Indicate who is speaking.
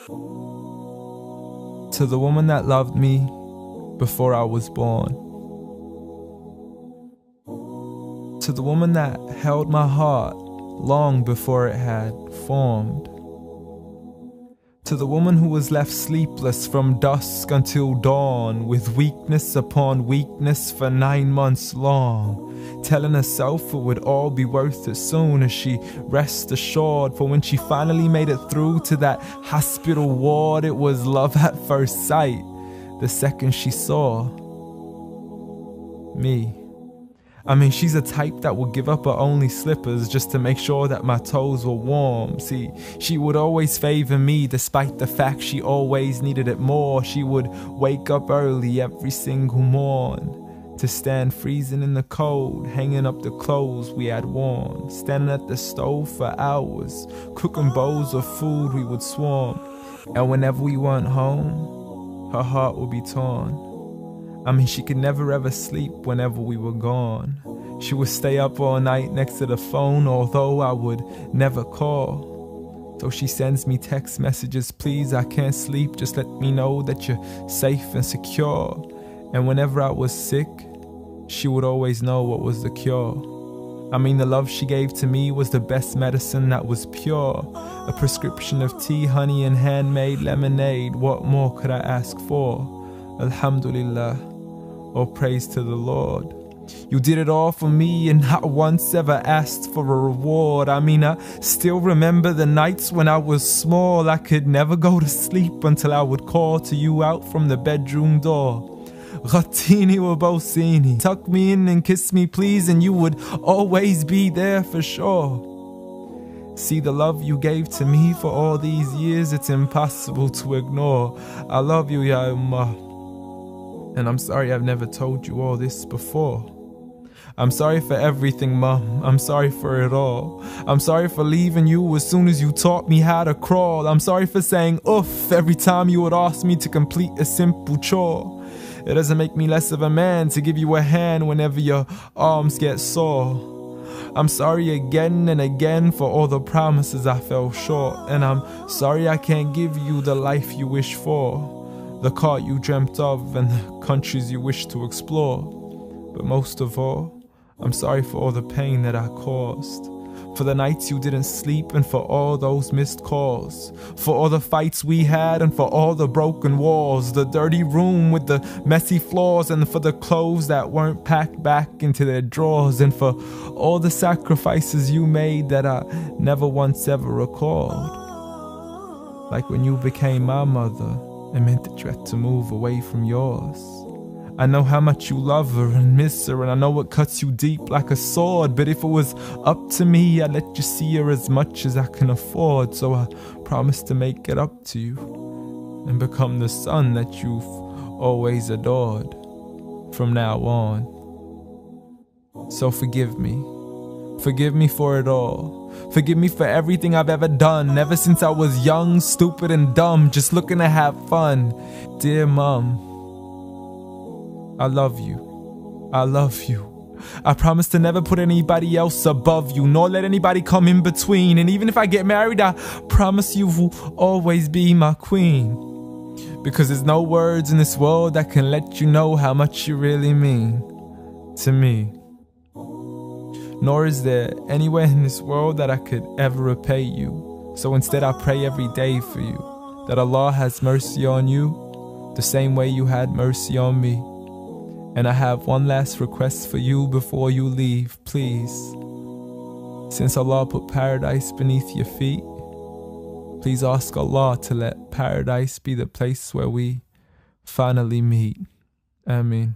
Speaker 1: To the woman that loved me before I was born. To the woman that held my heart long before it had formed. To the woman who was left sleepless from dusk until dawn, with weakness upon weakness for 9 months long, telling herself it would all be worth it soon as she rest assured. For when she finally made it through to that hospital ward, it was love at first sight the second she saw me. I mean, she's a type that would give up her only slippers just to make sure that my toes were warm. See, she would always favor me despite the fact she always needed it more. She would wake up early every single morn to stand freezing in the cold, hanging up the clothes we had worn, standing at the stove for hours, cooking bowls of food we would swarm. And whenever we weren't home, her heart would be torn. I mean, she could never ever sleep whenever we were gone. She would stay up all night next to the phone, although I would never call. So she sends me text messages, please, I can't sleep, just let me know that you're safe and secure. And whenever I was sick, she would always know what was the cure. I mean, the love she gave to me was the best medicine that was pure. A prescription of tea, honey, and handmade lemonade. What more could I ask for? Alhamdulillah. All praise to the Lord. You did it all for me and not once ever asked for a reward. I mean, I still remember the nights when I was small. I could never go to sleep until I would call to you out from the bedroom door. Ghatini wa bawsini, tuck me in and kiss me please, and you would always be there for sure. See, the love you gave to me for all these years, it's impossible to ignore. I love you, Ya Ummah. And I'm sorry I've never told you all this before. I'm sorry for everything, Mom. I'm sorry for it all. I'm sorry for leaving you as soon as you taught me how to crawl. I'm sorry for saying oof every time you would ask me to complete a simple chore. It doesn't make me less of a man to give you a hand whenever your arms get sore. I'm sorry again and again for all the promises I fell short. And I'm sorry I can't give you the life you wish for, the car you dreamt of, and the countries you wish to explore. But most of all, I'm sorry for all the pain that I caused, for the nights you didn't sleep and for all those missed calls, for all the fights we had and for all the broken walls, the dirty room with the messy floors, and for the clothes that weren't packed back into their drawers, and for all the sacrifices you made that I never once ever recalled. Like when you became my mother, it meant that you had to move away from yours. I know how much you love her and miss her, and I know it cuts you deep like a sword. But if it was up to me, I'd let you see her as much as I can afford. So I promise to make it up to you and become the son that you've always adored from now on. So forgive me. Forgive me for it all. Forgive me for everything I've ever done, ever since I was young, stupid and dumb, just looking to have fun. Dear Mom, I love you. I love you. I promise to never put anybody else above you, nor let anybody come in between. And even if I get married, I promise you will always be my queen. Because there's no words in this world that can let you know how much you really mean to me. Nor is there anywhere in this world that I could ever repay you. So instead I pray every day for you, that Allah has mercy on you, the same way you had mercy on me. And I have one last request for you before you leave, please. Since Allah put paradise beneath your feet, please ask Allah to let paradise be the place where we finally meet. Ameen.